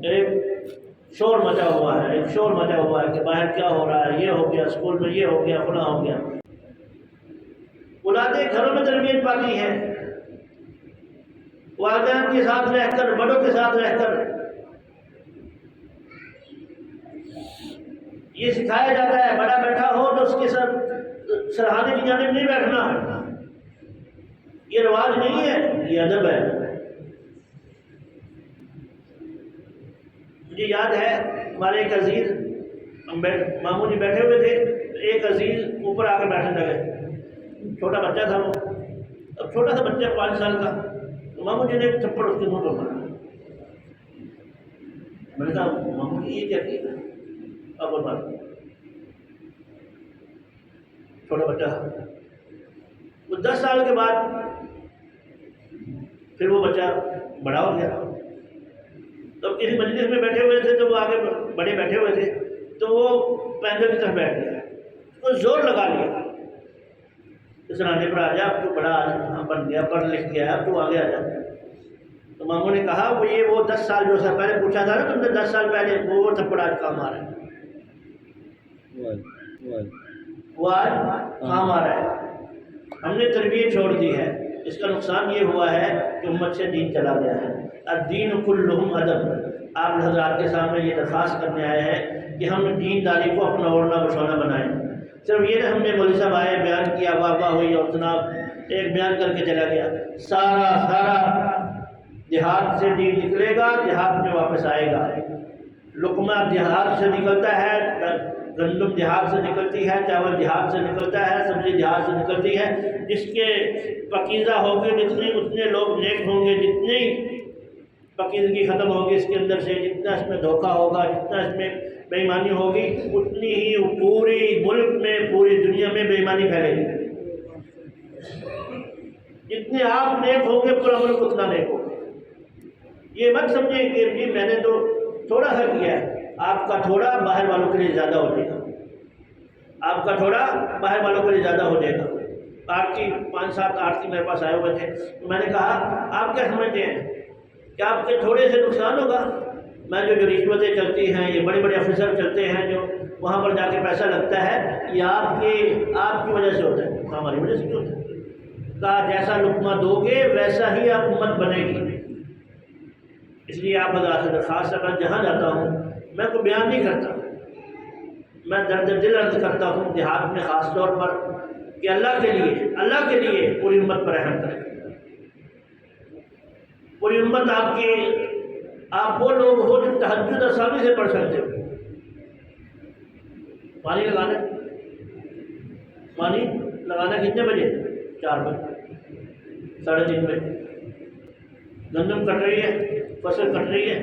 ایک شور مچا ہوا ہے، ایک شور مچا ہوا ہے کہ باہر کیا ہو رہا ہے، یہ ہو گیا، اسکول میں یہ ہو گیا، فلاں ہو گیا۔ اولادیں گھروں میں تربیت پاتی ہیں، والدین کے ساتھ رہ کر، بڑوں کے ساتھ رہ کر یہ سکھایا جاتا ہے بڑا بیٹھا ہو تو اس کے ساتھ سرہانے کی جانب نہیں بیٹھنا، یہ رواج نہیں ہے، یہ ادب ہے۔ مجھے یاد ہے ہمارے ایک عزیز ماموں جی بیٹھے ہوئے تھے، ایک عزیز اوپر آ کر بیٹھنے لگے، چھوٹا بچہ تھا وہ، اب چھوٹا سا بچہ 5 سال کا، تو ماموں جی نے ایک تھپڑ اس کے منہ پر مارا۔ میں نے کہا ماموں جی یہ کیا کیا؟ اب اور بات چھوٹا بچہ تھا، وہ 10 سال کے بعد پھر وہ بچہ بڑا ہو گیا، تو کسی مجلس میں بیٹھے ہوئے تھے تو وہ آگے بڑے بیٹھے ہوئے تھے، تو وہ پہنجے کی طرف بیٹھ گیا، تو زور لگا لیا اس سرانے پر، آ جا اب تو بڑا بن گیا، پڑھ لکھ گیا، اب تو آگے آ جا۔ تو ماموں نے کہا وہ 10 سال جو سر پہلے پوچھا تھا نا تم نے 10 سال پہلے، وہ تھپڑ آج کام آ رہا ہے، وہ آج کام آ رہا ہے۔ ہم نے تربیت چھوڑ دی ہے، اس کا نقصان یہ ہوا ہے کہ امت سے دین چلا گیا ہے۔ الدین کلہم ادب، آپ حضرات کے سامنے یہ درخواست کرنے آئے ہیں کہ ہم دین داری کو اپنا اوڑھنا بچھونا بنائیں۔ صرف یہ ہم نے مولوی صاحب آئے بیان کیا، واہ واہ ہوئی اور جناب ایک بیان کر کے چلا گیا، سارا دیہات سے دین نکلے گا، دیہات میں واپس آئے گا۔ لقمہ دیہات سے نکلتا ہے، گندم دیہات سے نکلتی ہے، چاول دیہات سے نکلتا ہے، سبزی دیہات سے نکلتی ہے۔ جس کے پاکیزہ ہوگے اتنے لوگ نیک ہوں گے، جتنی پاکیزگی ختم ہوگی اس کے اندر سے، جتنا اس میں دھوکہ ہوگا، جتنا اس میں بے ایمانی ہوگی، اتنی ہی پوری ملک میں، پوری دنیا میں بے ایمانی پھیلے گی۔ جتنے آپ نیک ہوں گے پورا ملک اتنا نیک ہوگا۔ یہ مت سمجھیں کہ جی میں نے تو تھوڑا سا کیا ہے، آپ کا تھوڑا باہر والوں کے لیے زیادہ ہو جائے گا، آپ کا تھوڑا باہر والوں کے لیے زیادہ ہو جائے گا۔ آرتی 5-7 آرتی میرے پاس آئے ہوئے تھے، تو میں نے کہا آپ کیا سمجھتے ہیں کہ آپ کے تھوڑے سے نقصان ہوگا؟ میں جو رشوتیں چلتی ہیں، یہ بڑے بڑے افسر چلتے ہیں جو وہاں پر جا کے پیسہ لگتا ہے، یہ آپ کی وجہ سے ہوتا ہے، ہماری وجہ سے نہیں ہوتا۔ کہا جیسا لقمہ دو گے ویسا ہی آپ امت بنے گی۔ اس لیے آپ حضرات سے درخواست ہے، میں جہاں جاتا ہوں میں کوئی بیان نہیں کرتا، میں درد دل عرض کرتا ہوں دیہات میں خاص طور پر کہ اللہ کے لیے پوری امت پر رحم کریں۔ پوری امت آپ وہ لوگ ہو جو تہجد آسانی سے پڑھ سکتے ہو۔ پانی لگانا کتنے بجے؟ 4 بجے، 3:30 بجے۔ گندم کٹ رہی ہے، فصل کٹ رہی ہے،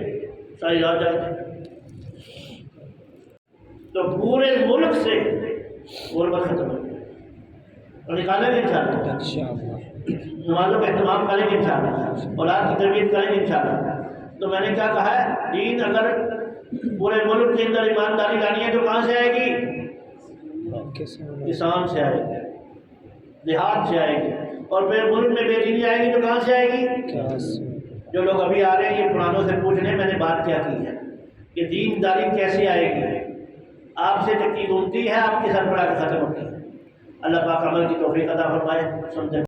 ساری رات جاتے، تو پورے ملک سے غربت ختم ہو گئی اور نکالیں گے انشاءاللہ، نمازوں کا اہتمام کریں گے انشاءاللہ، اولاد کی تربیت کریں گے انشاءاللہ۔ تو میں نے کیا کہا ہے، دین اگر پورے ملک کے اندر ایمانداری لانی ہے تو کہاں سے آئے گی؟ کسان سے آئے گی، دیہات سے آئے گی، اور پھر ملک میں بے دینی آئے گی تو کہاں سے آئے گی؟ جو لوگ ابھی آ رہے ہیں یہ پرانوں سے پوچھ لیں میں نے بات کیا کی ہے کہ دین داری کیسے آئے گی؟ آپ سے تقید گھومتی ہے، آپ کے سر پر آ کے ختم ہوتی ہے۔ اللہ پاک عمل کی توفیق عطا فرمائے، سمجھیں۔